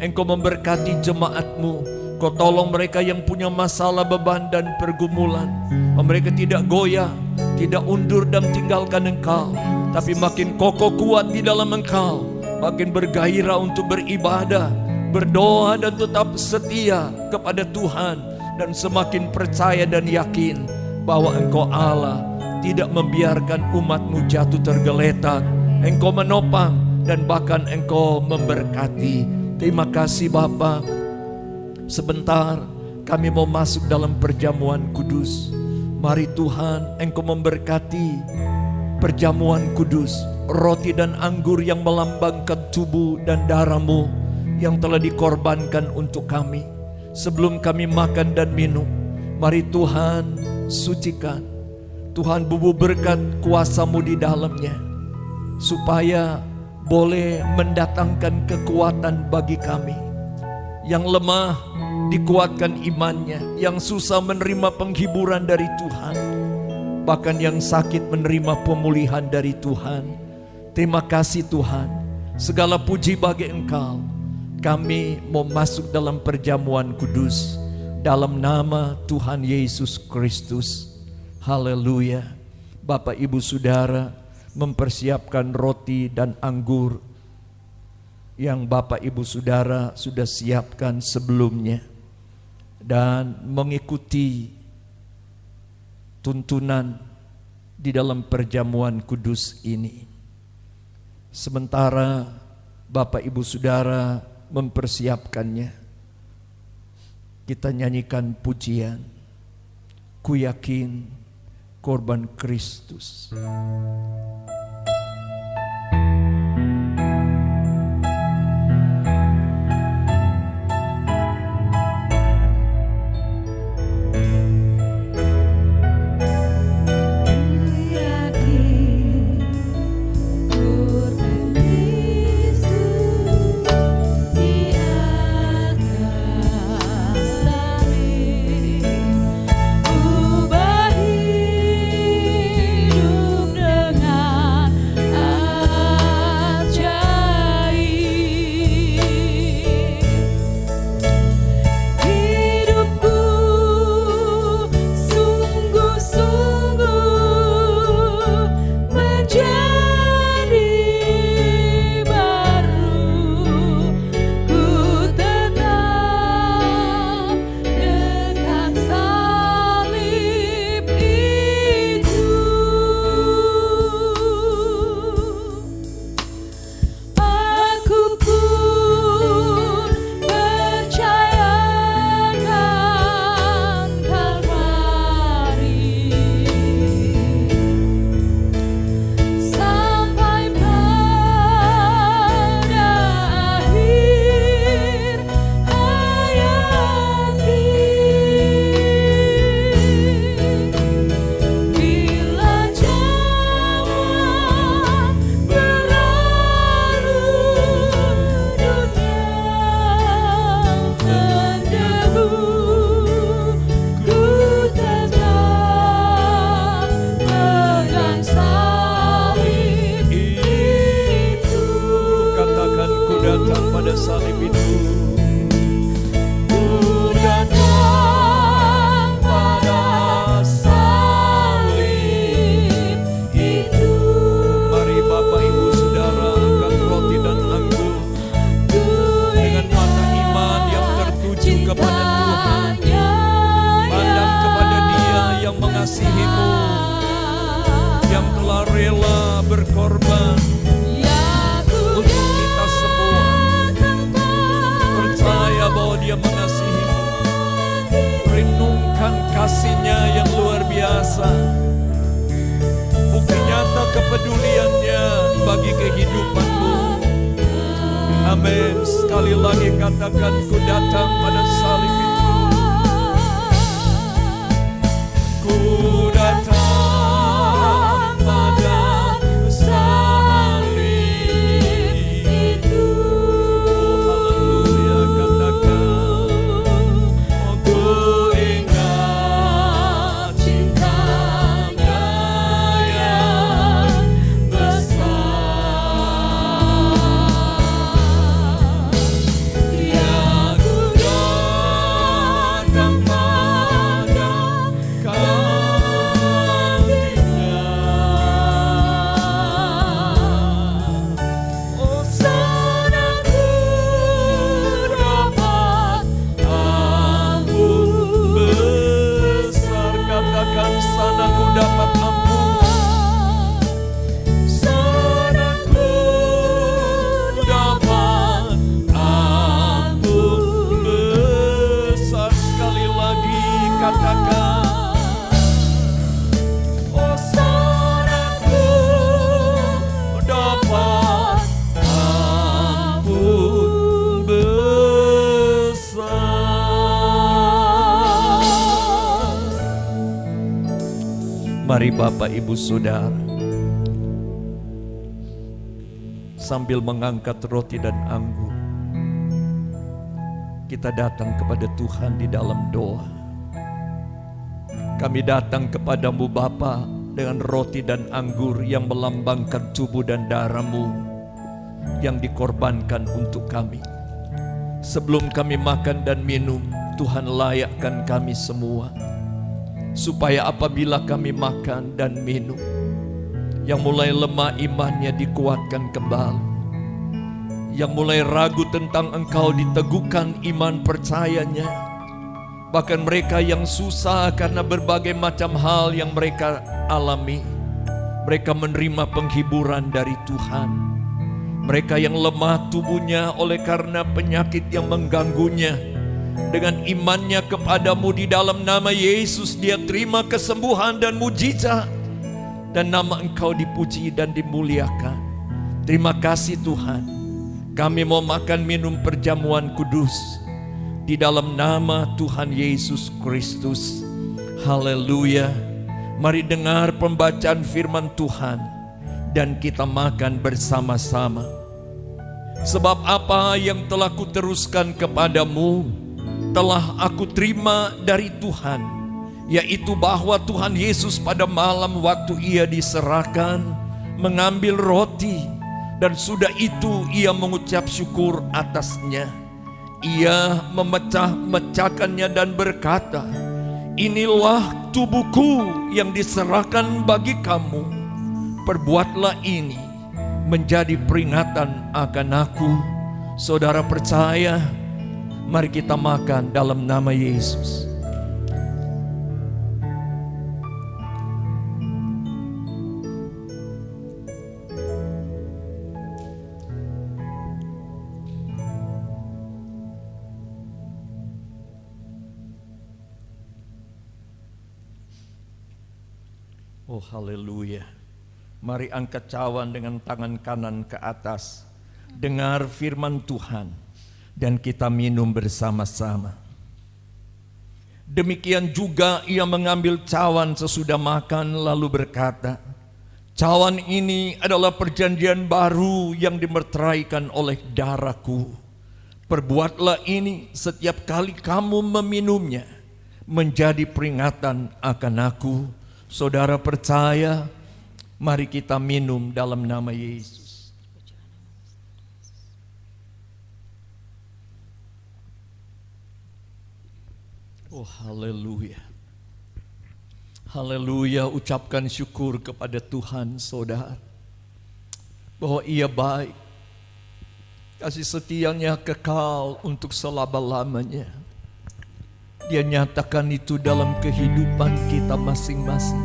Engkau memberkati jemaat-Mu. Kau tolong mereka yang punya masalah, beban dan pergumulan. Mereka tidak goyah, tidak undur dan tinggalkan Engkau, tapi makin kokoh kuat di dalam Engkau, makin bergairah untuk beribadah, berdoa dan tetap setia kepada Tuhan, dan semakin percaya dan yakin bahwa Engkau Allah tidak membiarkan umat-Mu jatuh tergeletak. Engkau menopang dan bahkan Engkau memberkati. Terima kasih Bapa. Sebentar kami mau masuk dalam perjamuan kudus. Mari Tuhan, Engkau memberkati perjamuan kudus, roti dan anggur yang melambangkan tubuh dan darah-Mu yang telah dikorbankan untuk kami. Sebelum kami makan dan minum, mari Tuhan sucikan. Tuhan bubuh berkat kuasa-Mu di dalamnya, supaya boleh mendatangkan kekuatan bagi kami. Yang lemah dikuatkan imannya, yang susah menerima penghiburan dari Tuhan, bahkan yang sakit menerima pemulihan dari Tuhan. Terima kasih Tuhan, segala puji bagi Engkau. Kami mau masuk dalam perjamuan kudus dalam nama Tuhan Yesus Kristus. Haleluya. Bapak Ibu Saudara mempersiapkan roti dan anggur yang Bapak Ibu Saudara sudah siapkan sebelumnya, dan mengikuti tuntunan di dalam perjamuan kudus ini. Sementara Bapak Ibu Saudara mempersiapkannya, kita nyanyikan pujian, Ku Yakin Korban Kristus. Mari Bapak Ibu Saudara, sambil mengangkat roti dan anggur, kita datang kepada Tuhan di dalam doa. Kami datang kepadamu Bapa dengan roti dan anggur yang melambangkan tubuh dan darah-Mu yang dikorbankan untuk kami. Sebelum kami makan dan minum, Tuhan layakkan kami semua, supaya apabila kami makan dan minum, yang mulai lemah imannya dikuatkan kembali, yang mulai ragu tentang Engkau diteguhkan iman percayanya. Bahkan mereka yang susah karena berbagai macam hal yang mereka alami, mereka menerima penghiburan dari Tuhan. Mereka yang lemah tubuhnya oleh karena penyakit yang mengganggunya, dengan imannya kepadamu di dalam nama Yesus, dia terima kesembuhan dan mujizat, dan nama Engkau dipuji dan dimuliakan. Terima kasih Tuhan. Kami mau makan minum perjamuan kudus di dalam nama Tuhan Yesus Kristus. Haleluya. Mari dengar pembacaan firman Tuhan dan kita makan bersama-sama. Sebab apa yang telah kuteruskan kepadamu telah aku terima dari Tuhan, yaitu bahwa Tuhan Yesus pada malam waktu ia diserahkan mengambil roti, dan sudah itu ia mengucap syukur atasnya. Ia memecah-mecahkannya dan berkata, "Inilah tubuhku yang diserahkan bagi kamu. Perbuatlah ini menjadi peringatan akan aku." Saudara percaya? Mari kita makan dalam nama Yesus. Oh haleluya. Mari angkat cawan dengan tangan kanan ke atas. Dengar firman Tuhan dan kita minum bersama-sama. Demikian juga ia mengambil cawan sesudah makan lalu berkata, "Cawan ini adalah perjanjian baru yang dimeteraikan oleh darahku. Perbuatlah ini setiap kali kamu meminumnya menjadi peringatan akan aku." Saudara percaya? Mari kita minum dalam nama Yesus. Oh haleluya. Haleluya, ucapkan syukur kepada Tuhan saudara, bahwa ia baik, kasih setianya kekal untuk selama-lamanya. Dia nyatakan itu dalam kehidupan kita masing-masing.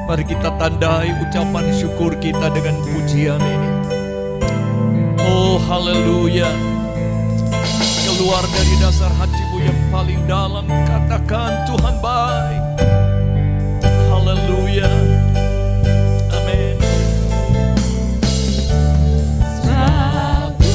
Mari kita tandai ucapan syukur kita dengan pujian ini. Oh haleluya. Keluar dari dasar hatimu yang paling dalam, katakan Tuhan baik. Haleluya. Amin. Bagus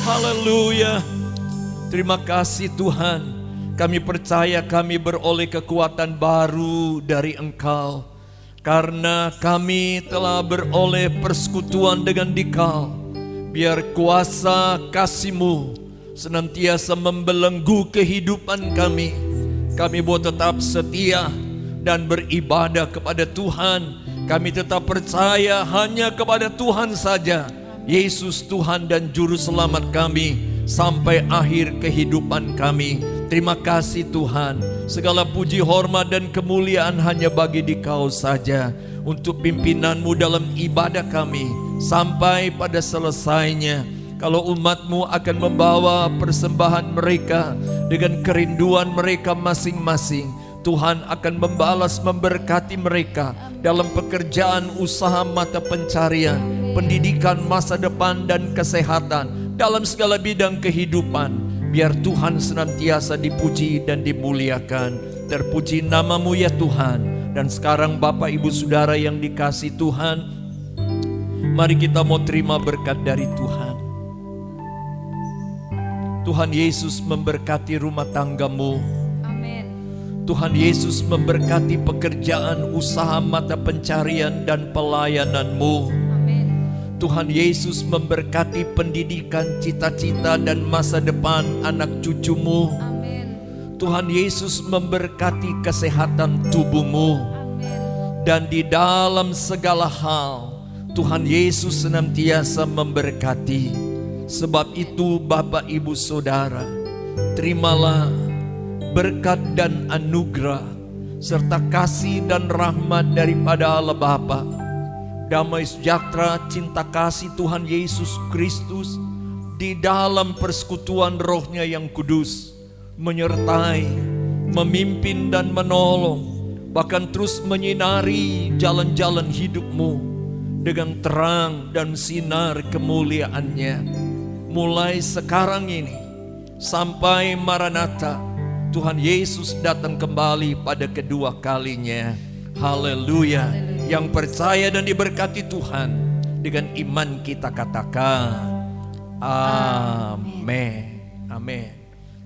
Haleluya. Terima kasih Tuhan. Kami percaya kami beroleh kekuatan baru dari Engkau, karena kami telah beroleh persekutuan dengan Dikau. Biar kuasa kasih-Mu senantiasa membelenggu kehidupan kami. Kami mau tetap setia dan beribadah kepada Tuhan. Kami tetap percaya hanya kepada Tuhan saja, Yesus Tuhan dan Juru Selamat kami sampai akhir kehidupan kami. Terima kasih Tuhan. Segala puji, hormat dan kemuliaan hanya bagi Dikau saja. Untuk pimpinan-Mu dalam ibadah kami sampai pada selesainya. Kalau umat-Mu akan membawa persembahan mereka dengan kerinduan mereka masing-masing, Tuhan akan membalas, memberkati mereka dalam pekerjaan, usaha, mata pencarian, pendidikan, masa depan dan kesehatan, dalam segala bidang kehidupan. Biar Tuhan senantiasa dipuji dan dimuliakan. Terpuji nama-Mu ya Tuhan. Dan sekarang Bapak Ibu Saudara yang dikasih Tuhan, mari kita mau terima berkat dari Tuhan. Tuhan Yesus memberkati rumah tanggamu. Amin. Tuhan Yesus memberkati pekerjaan, usaha, mata pencarian dan pelayananmu. Amin. Tuhan Yesus memberkati pendidikan, cita-cita dan masa depan anak cucumu. Amin. Tuhan Yesus memberkati kesehatan tubuhmu. Amin. Dan di dalam segala hal Tuhan Yesus senantiasa memberkati. Sebab itu Bapak Ibu Saudara, terimalah berkat dan anugerah serta kasih dan rahmat daripada Allah Bapa, damai sejahtera, cinta kasih Tuhan Yesus Kristus di dalam persekutuan Roh-Nya yang kudus menyertai, memimpin dan menolong, bahkan terus menyinari jalan-jalan hidupmu dengan terang dan sinar kemuliaan-Nya. Mulai sekarang ini sampai Maranatha, Tuhan Yesus datang kembali pada kedua kalinya. Haleluya. Yang percaya dan diberkati Tuhan, dengan iman kita katakan amin. Amin.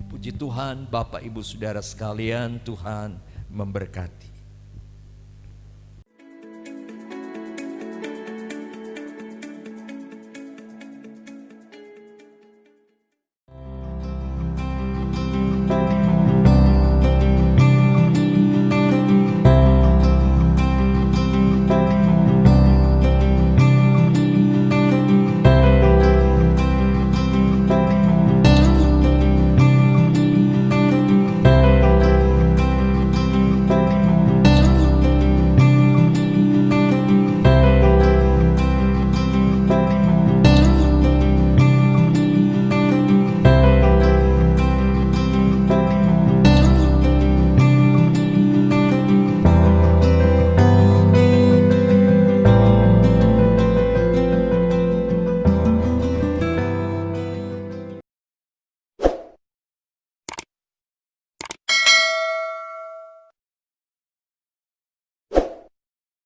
Puji Tuhan, Bapak Ibu Saudara sekalian, Tuhan memberkati.